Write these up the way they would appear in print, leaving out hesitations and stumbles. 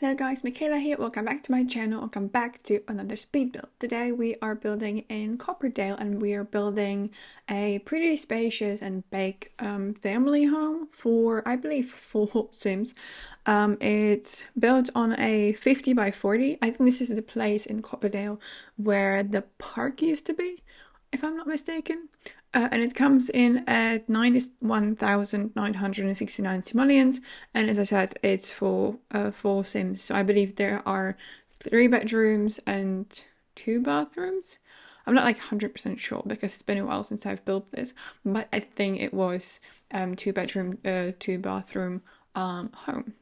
Hello guys, Michaela here. Welcome back to my channel. Welcome back to another speed build. Today we are building in Copperdale and we are building a pretty spacious and big family home for, I believe, 4 Sims. It's built on a 50 by 40. I think this is the place in Copperdale where the park used to be, if I'm not mistaken. And it comes in at 91,969 simoleons, and as I said, it's for 4 Sims. So I believe there are 3 bedrooms and 2 bathrooms. I'm not like 100% sure because it's been a while since I've built this, but I think it was 2 bedroom, 2 bathroom home.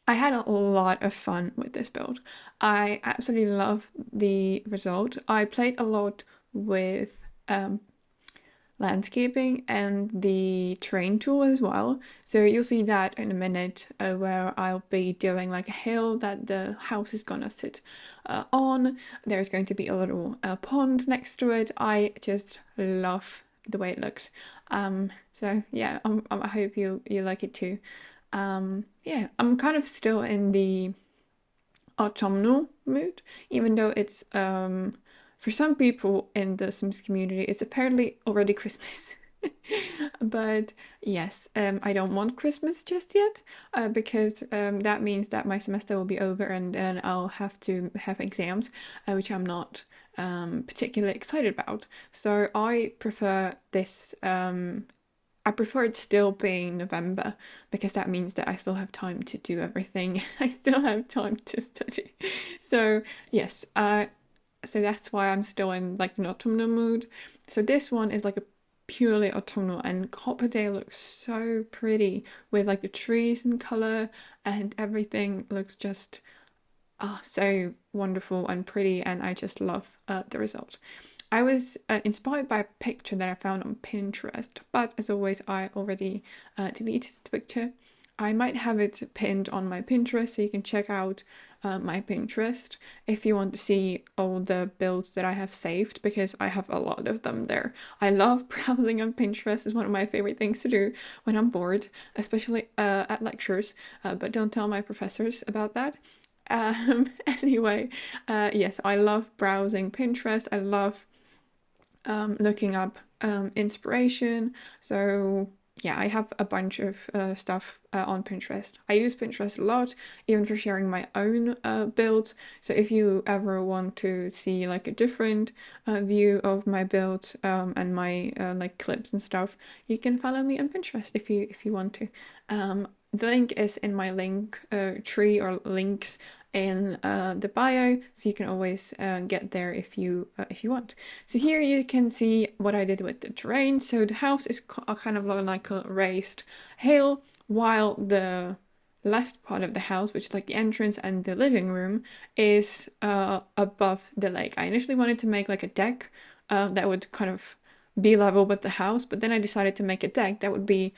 I had a lot of fun with this build. I absolutely love the result. I played a lot with landscaping and the terrain tool as well. So you'll see that in a minute where I'll be doing like a hill that the house is gonna sit on. There's going to be a little pond next to it. I just love the way it looks. So yeah, I hope you like it too. Yeah, I'm kind of still in the autumnal mood, even though it's for some people in the Sims community, it's apparently already Christmas. But yes, I don't want Christmas just yet because that means that my semester will be over and then I'll have to have exams, which I'm not particularly excited about. So I prefer this. I prefer it still being November because that means that I still have time to do everything. I still have time to study. So yes, so that's why I'm still in like an autumnal mood. So this one is like a purely autumnal, and Copperdale looks so pretty with like the trees and color, and everything looks just so wonderful and pretty, and I just love the result. I was inspired by a picture that I found on Pinterest, but as always, I already deleted the picture. I might have it pinned on my Pinterest, so you can check out my Pinterest if you want to see all the builds that I have saved, because I have a lot of them there. I love browsing on Pinterest. It's one of my favorite things to do when I'm bored, especially at lectures, but don't tell my professors about that. Anyway, yes, I love browsing Pinterest. I love looking up inspiration. So yeah, I have a bunch of stuff on Pinterest. I use Pinterest a lot, even for sharing my own builds. So if you ever want to see like a different view of my builds and my like clips and stuff, you can follow me on Pinterest if you want to. The link is in my link tree or links in the bio, so you can always get there if you want. So here you can see what I did with the terrain. So the house is kind of like a raised hill, while the left part of the house, which is like the entrance and the living room, is above the lake. I initially wanted to make like a deck that would kind of be level with the house, but then I decided to make a deck that would be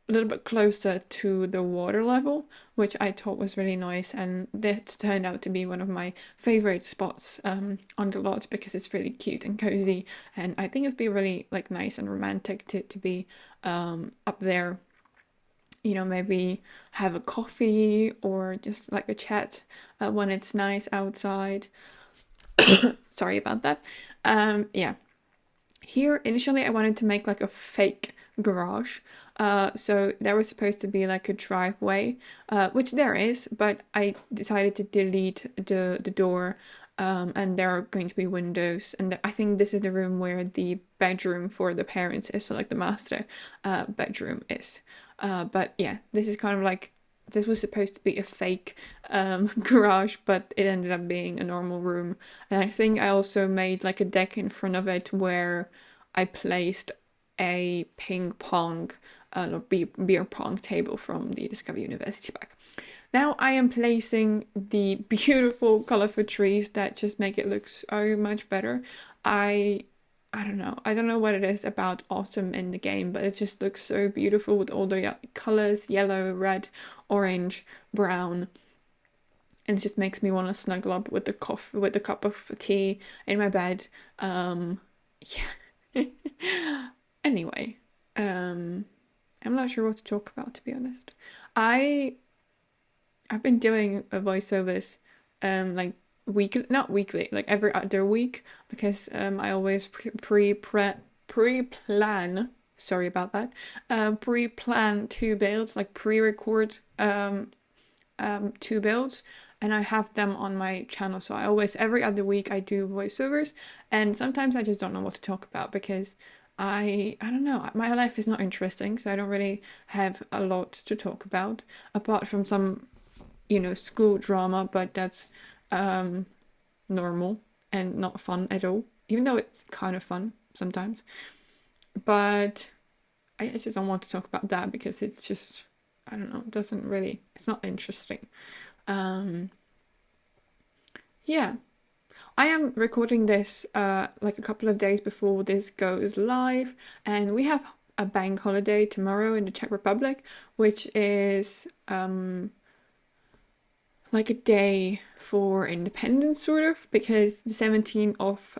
a little bit closer to the water level, which I thought was really nice, and that turned out to be one of my favorite spots on the lot because it's really cute and cozy, and I think it'd be really like nice and romantic to be up there, you know, maybe have a coffee or just like a chat when it's nice outside. Sorry about that. Yeah. Here, initially, I wanted to make like a fake garage. So there was supposed to be like a driveway, which there is, but I decided to delete the door, and there are going to be windows. And I think this is the room where the bedroom for the parents is, so like the master bedroom is. But yeah, this is kind of like, this was supposed to be a fake garage, but it ended up being a normal room. And I think I also made like a deck in front of it where I placed a ping pong, beer pong table from the Discover University pack. Now I am placing the beautiful colorful trees that just make it look so much better. I don't know. I don't know what it is about autumn in the game, but it just looks so beautiful with all the colors, yellow, red, orange, brown. And it just makes me want to snuggle up with the coffee, with the cup of tea in my bed. Yeah. Anyway, I'm not sure what to talk about, to be honest. I I've been doing a voiceovers like weekly, not weekly, like every other week because I always pre-plan, sorry about that, pre-plan two builds, like pre-record two builds, and I have them on my channel. So I always, every other week I do voiceovers, and sometimes I just don't know what to talk about because I don't know, my life is not interesting, so I don't really have a lot to talk about apart from some, school drama, but that's normal and not fun at all, even though it's kind of fun sometimes. But I just don't want to talk about that because it's just, I don't know, it doesn't really, it's not interesting. Um, yeah, I am recording this like a couple of days before this goes live, and we have a bank holiday tomorrow in the Czech Republic, which is like a day for independence, sort of, because the 17th of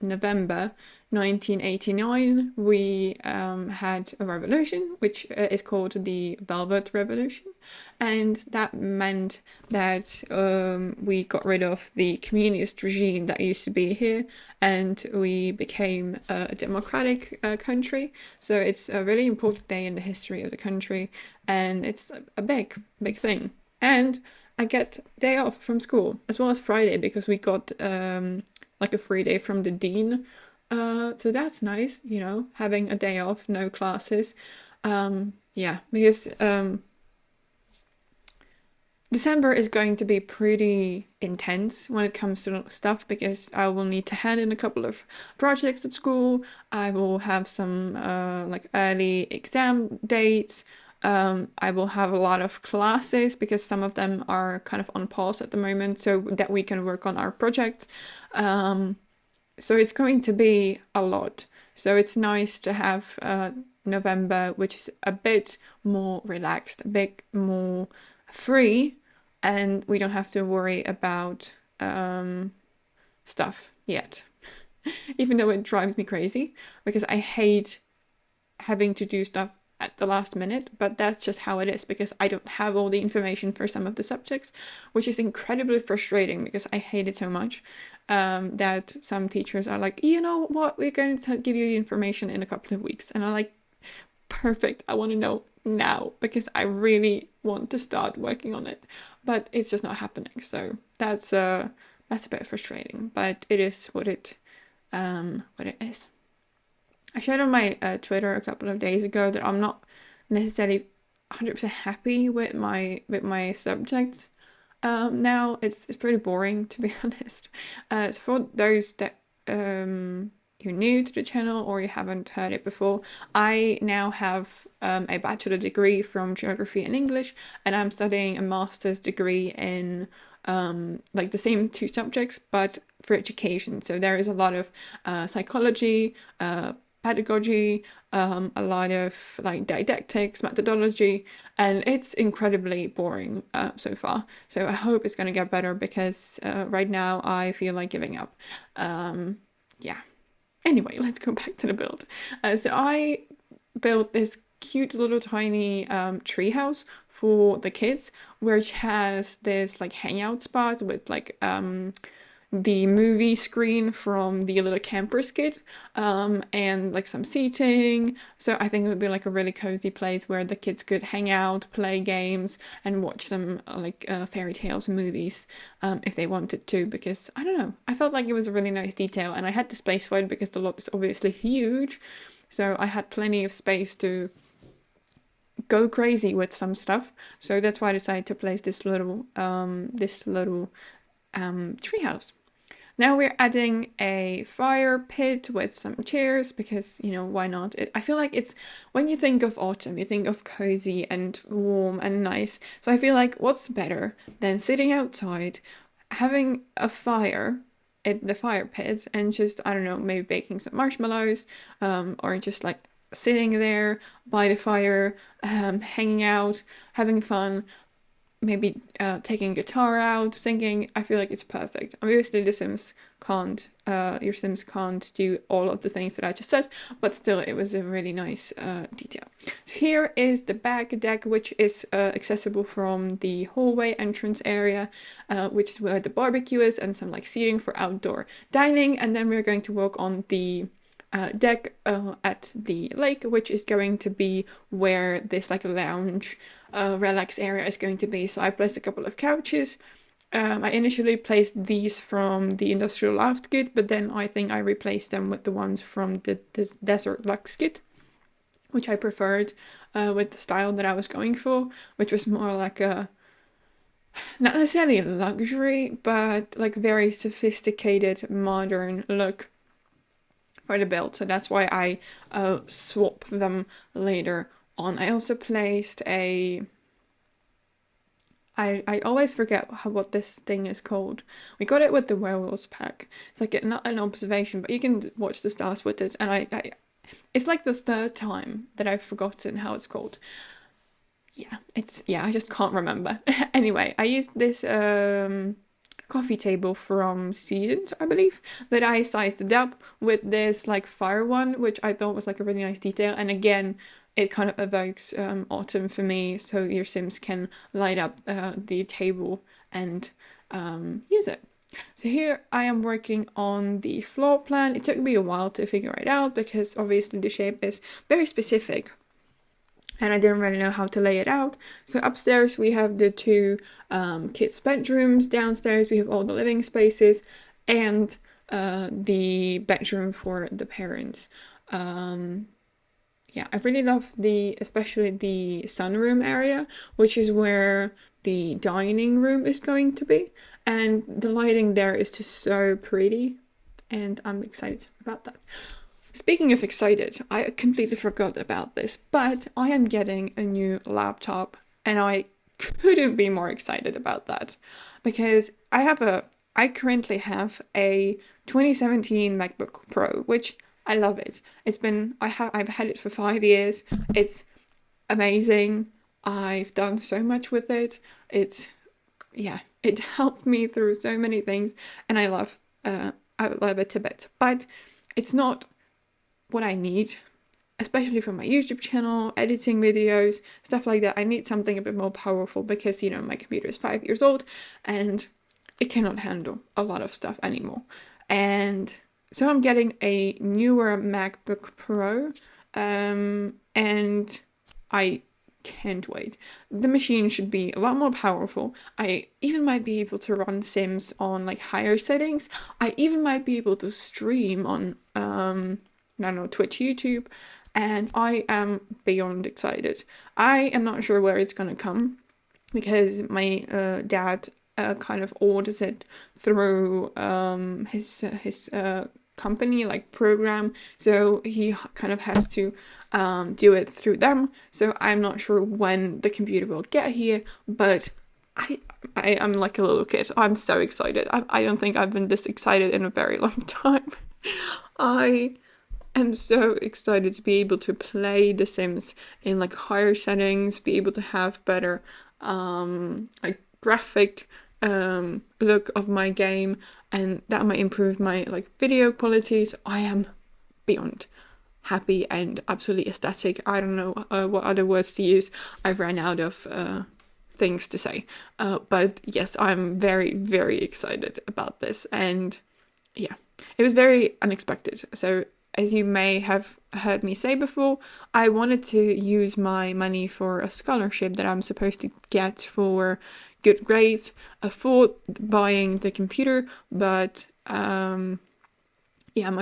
November 1989, we had a revolution, which is called the Velvet Revolution. And that meant that we got rid of the communist regime that used to be here, and we became a democratic country. So it's a really important day in the history of the country, and it's a big, big thing. And I get day off from school as well as Friday because we got like a free day from the dean. So that's nice, having a day off, no classes. Yeah, because December is going to be pretty intense when it comes to stuff because I will need to hand in a couple of projects at school. I will have some like early exam dates. I will have a lot of classes because some of them are kind of on pause at the moment so that we can work on our projects. So it's going to be a lot. So it's nice to have November, which is a bit more relaxed, a bit more free, and we don't have to worry about stuff yet. Even though it drives me crazy because I hate having to do stuff at the last minute, but that's just how it is because I don't have all the information for some of the subjects, which is incredibly frustrating because I hate it so much that some teachers are like, you know what, we're going to give you the information in a couple of weeks. And I'm like, perfect, I want to know now because I really want to start working on it, but it's just not happening. So that's a bit frustrating, but it is what it is. I shared on my Twitter a couple of days ago that I'm not necessarily 100% happy with my subjects. Now it's pretty boring, to be honest. So for those that you're new to the channel or you haven't heard it before, I now have a bachelor degree from geography and English, and I'm studying a master's degree in like the same two subjects but for education. So there is a lot of psychology, pedagogy, a lot of like didactics, methodology, and it's incredibly boring so far. So I hope it's going to get better because right now I feel like giving up. Yeah. Anyway, let's go back to the build. So I built this cute little tiny treehouse for the kids, which has this like hangout spot with like the movie screen from the Little Camper Skit, and like some seating. So I think it would be like a really cozy place where the kids could hang out, play games, and watch some like fairy tales movies if they wanted to. Because I don't know, I felt like it was a really nice detail, and I had the space for it because the lot is obviously huge. So I had plenty of space to go crazy with some stuff. So that's why I decided to place this little treehouse. Now we're adding a fire pit with some chairs because, why not? I feel like it's, when you think of autumn, you think of cozy and warm and nice. So I feel like what's better than sitting outside, having a fire at the fire pit and just, I don't know, maybe baking some marshmallows, or just like sitting there by the fire, hanging out, having fun, maybe taking guitar out, singing. I feel like it's perfect. Obviously, your Sims can't do all of the things that I just said, but still, it was a really nice detail. So here is the back deck, which is accessible from the hallway entrance area, which is where the barbecue is, and some like seating for outdoor dining. And then we're going to walk on the deck at the lake, which is going to be where this like lounge relax area is going to be. So I placed a couple of couches. I initially placed these from the Industrial Loft kit, but then I think I replaced them with the ones from the Desert Lux kit, which I preferred with the style that I was going for, which was more like a, not necessarily luxury, but like very sophisticated, modern look for the build. So that's why I swap them later on. I also placed a... I always forget what this thing is called. We got it with the werewolves pack. It's like not an observation, but you can watch the stars with it. And I it's like the third time that I've forgotten how it's called. Yeah, I just can't remember. Anyway, I used this coffee table from Seasons, I believe, that I sized it up with this like fire one, which I thought was like a really nice detail. And again, it kind of evokes autumn for me, so your Sims can light up the table and use it. So here I am working on the floor plan. It took me a while to figure it out because obviously the shape is very specific and I didn't really know how to lay it out. So upstairs we have the two kids' bedrooms. Downstairs we have all the living spaces and the bedroom for the parents. Yeah, I really love especially the sunroom area, which is where the dining room is going to be. And the lighting there is just so pretty. And I'm excited about that. Speaking of excited, I completely forgot about this, but I am getting a new laptop and I couldn't be more excited about that because I currently have a 2017 MacBook Pro, which I love it. I've had it for 5 years. It's amazing. I've done so much with it. It helped me through so many things, and I love it a bit. But it's not what I need, especially for my YouTube channel, editing videos, stuff like that. I need something a bit more powerful because, you know, my computer is 5 years old and it cannot handle a lot of stuff anymore. And so I'm getting a newer MacBook Pro, and I can't wait. The machine should be a lot more powerful. I even might be able to run Sims on like higher settings. I even might be able to stream on, I don't know, Twitch, YouTube, and I am beyond excited. I am not sure where it's gonna come because my dad kind of orders it through his company, like program, so he kind of has to do it through them. So I'm not sure when the computer will get here, but I am like a little kid. I'm so excited. I don't think I've been this excited in a very long time. I am so excited to be able to play The Sims in like higher settings, be able to have better like graphic look of my game, and that might improve my like video qualities. I am beyond happy and absolutely ecstatic. I don't know what other words to use. I've ran out of things to say, but yes, I'm very, very excited about this. And yeah, it was very unexpected. So as you may have heard me say before, I wanted to use my money for a scholarship that I'm supposed to get for good grades for buying the computer, but my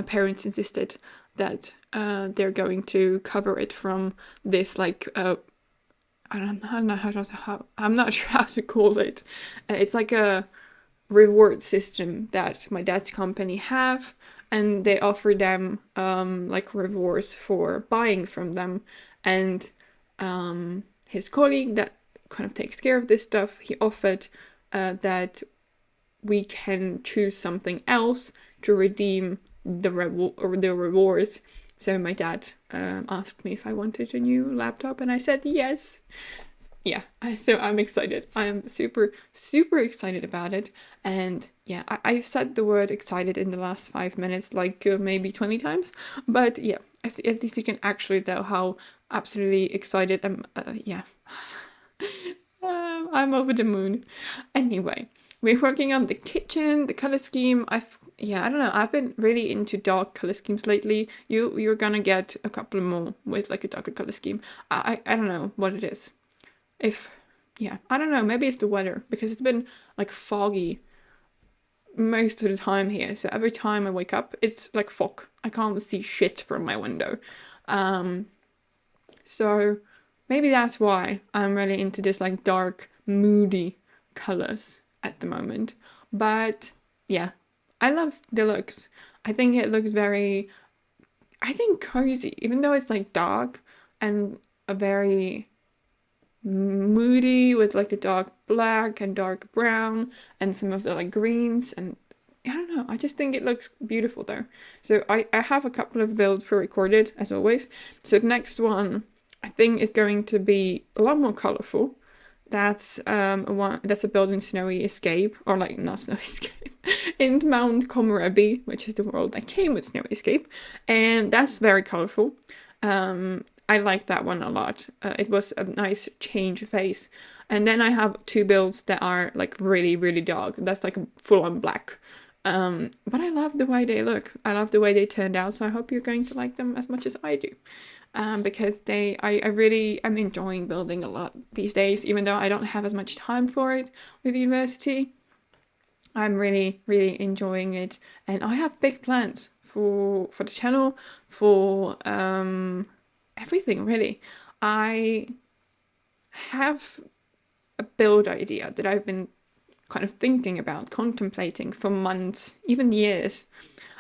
parents insisted that they're going to cover it from this like I'm not sure how to call it. It's like a reward system that my dad's company have, and they offer them like rewards for buying from them. And his colleague that kind of takes care of this stuff, he offered that we can choose something else to redeem the rewards. So my dad asked me if I wanted a new laptop, and I said yes. yeah, so I'm excited. I am super, super excited about it. And yeah, I've said the word excited in the last 5 minutes, like maybe 20 times. But yeah, at least you can actually tell how absolutely excited I'm. Yeah, I'm over the moon. Anyway, we're working on the kitchen, the color scheme. Yeah, I don't know. I've been really into dark color schemes lately. You're gonna get a couple more with like a darker color scheme. I don't know what it is. If Yeah, I don't know, maybe it's the weather because it's been like foggy most of the time here. So every time I wake up, it's like fog. I can't see shit from my window. Um, so maybe that's why I'm really into this like dark, moody colors at the moment. But yeah, I love the looks. I think it looks very, I think cozy, even though it's like dark and a very moody with like a dark black and dark brown and some of the like greens, and I don't know, I just think it looks beautiful there. So I have a couple of builds pre-recorded as always. So the next one I think is going to be a lot more colorful. That's a build in Snowy Escape, or like not Snowy Escape, in Mount Komorebi, which is the world that came with Snowy Escape, and that's very colorful. I like that one a lot. It was a nice change of pace. And then I have two builds that are like really, really dark. That's like full on black. But I love the way they look. I love the way they turned out. So I hope you're going to like them as much as I do. Because I really am enjoying building a lot these days, even though I don't have as much time for it with university. I'm really, really enjoying it. And I have big plans for the channel, for everything really. I have a build idea that I've been kind of thinking about, contemplating for months, even years.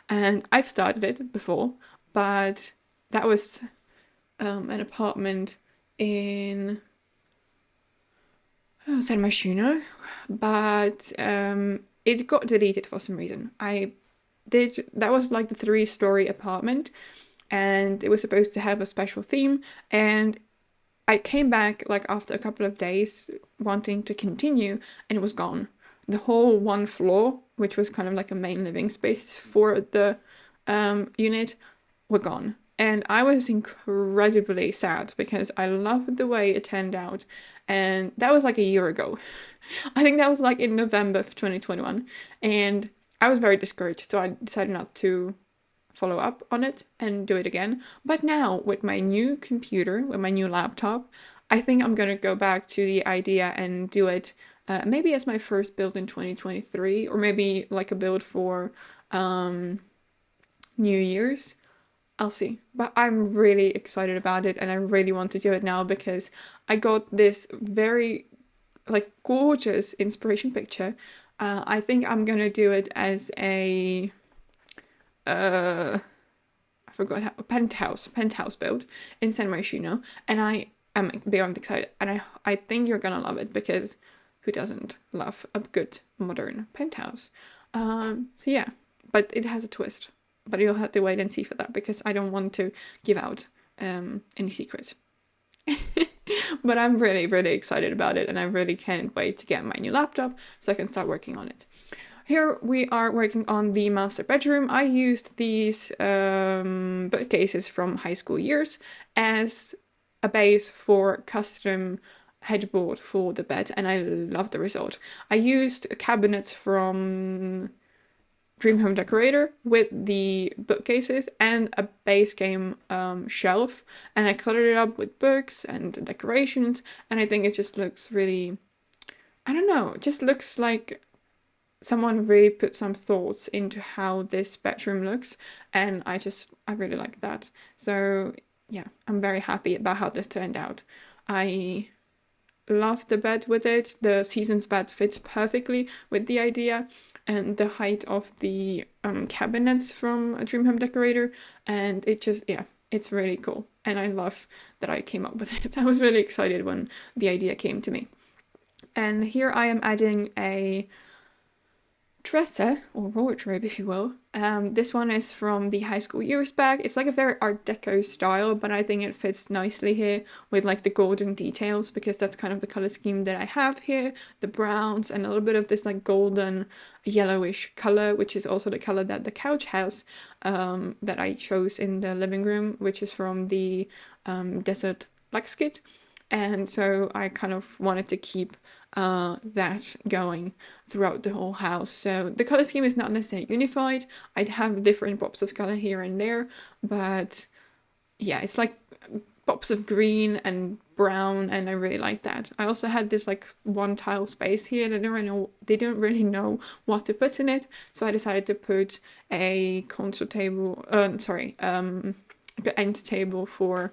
And I've started it before, but that was an apartment in San Martino, but it got deleted for some reason. That was like the 3-story apartment, and it was supposed to have a special theme, and I came back like after a couple of days wanting to continue, and it was gone. The whole one floor, which was kind of like a main living space for the unit, were gone. And I was incredibly sad because I loved the way it turned out. And that was like a year ago. I think that was like in November of 2021. And I was very discouraged, so I decided not to follow up on it and do it again. But now, with my new computer, with my new laptop, I think I'm gonna go back to the idea and do it maybe as my first build in 2023, or maybe like a build for New Year's. I'll see. But I'm really excited about it and I really want to do it now because I got this very like gorgeous inspiration picture. I think I'm gonna do it as a I forgot how penthouse build in San Martino, and I am beyond excited, and I think you're gonna love it because who doesn't love a good modern penthouse? So yeah, but it has a twist, but you'll have to wait and see for that because I don't want to give out any secrets. But I'm really, really excited about it, and I really can't wait to get my new laptop so I can start working on it. Here we are working on the master bedroom. I used these bookcases from high school years as a base for custom headboard for the bed, and I love the result. I used cabinets from Dream Home Decorator with the bookcases and a base game shelf, and I cluttered it up with books and decorations, and I think it just looks really, I don't know, it just looks like someone really put some thoughts into how this bedroom looks, and I really like that. So yeah, I'm very happy about how this turned out. I love the bed with it. The Seasons bed fits perfectly with the idea and the height of the cabinets from a Dream Home Decorator, and it's really cool. And I love that I came up with it. I was really excited when the idea came to me. And here I am adding a dresser or wardrobe, if you will. This one is from the high school years back. It's like a very art deco style, but I think it fits nicely here with like the golden details, because that's kind of the color scheme that I have here, the browns and a little bit of this like golden yellowish color, which is also the color that the couch has, that I chose in the living room, which is from the Desert Lux kit. And so I kind of wanted to keep that going throughout the whole house. So the color scheme is not necessarily unified. I'd have different pops of color here and there, but yeah, it's like pops of green and brown, and I really like that. I also had this like one tile space here. They didn't really know what to put in it, so I decided to put a console table, the end table for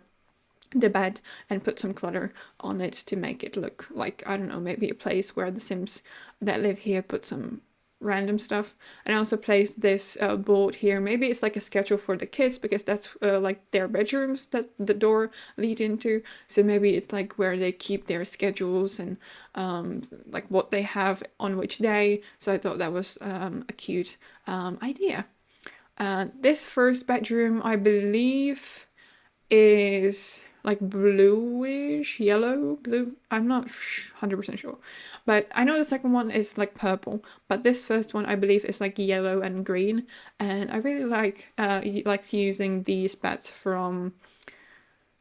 the bed, and put some clutter on it to make it look like, I don't know, maybe a place where the Sims that live here put some random stuff. And I also placed this board here. Maybe it's like a schedule for the kids, because that's like their bedrooms that the door lead into. So maybe it's like where they keep their schedules and like what they have on which day. So I thought that was a cute idea. This first bedroom, I believe, is like bluish, yellow, blue. I'm not 100% sure. But I know the second one is like purple. But this first one, I believe, is like yellow and green. And I really liked using these beds from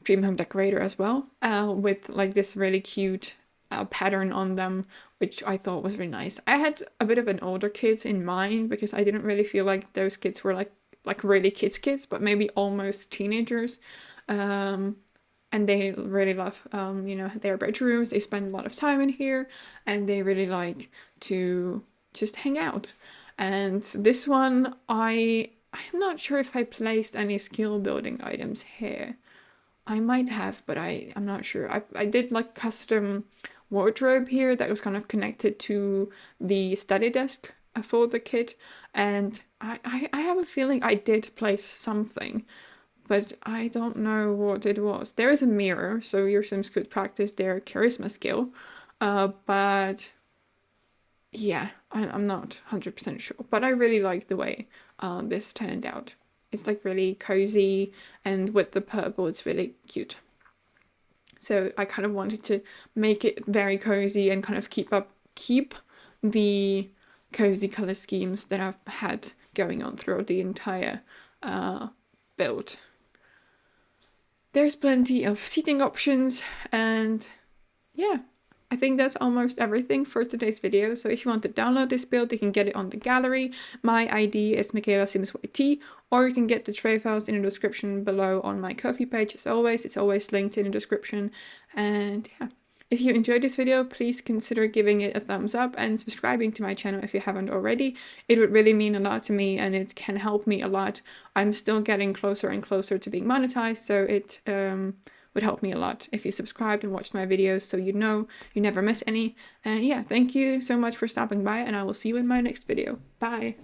Dream Home Decorator as well. With like this really cute pattern on them, which I thought was really nice. I had a bit of an older kids in mind, because I didn't really feel like those kids were like really kids, but maybe almost teenagers. And they really love, their bedrooms. They spend a lot of time in here, and they really like to just hang out. And this one, I'm not sure if I placed any skill building items here. I might have, but I'm not sure. I did like custom wardrobe here that was kind of connected to the study desk for the kit, and I have a feeling I did place something, but I don't know what it was. There is a mirror, so your Sims could practice their charisma skill, but yeah, I'm not 100% sure. But I really like the way this turned out. It's like really cozy, and with the purple, it's really cute. So I kind of wanted to make it very cozy and kind of keep the cozy color schemes that I've had going on throughout the entire build. There's plenty of seating options, and yeah, I think that's almost everything for today's video. So if you want to download this build, you can get it on the gallery. My ID is michaelasimsyt, or you can get the tray files in the description below on my Ko-fi page. As always, it's always linked in the description. And yeah, if you enjoyed this video, please consider giving it a thumbs up and subscribing to my channel if you haven't already. It would really mean a lot to me, and it can help me a lot. I'm still getting closer and closer to being monetized, so it would help me a lot if you subscribed and watched my videos, so you know you never miss any. And yeah, thank you so much for stopping by, and I will see you in my next video. Bye!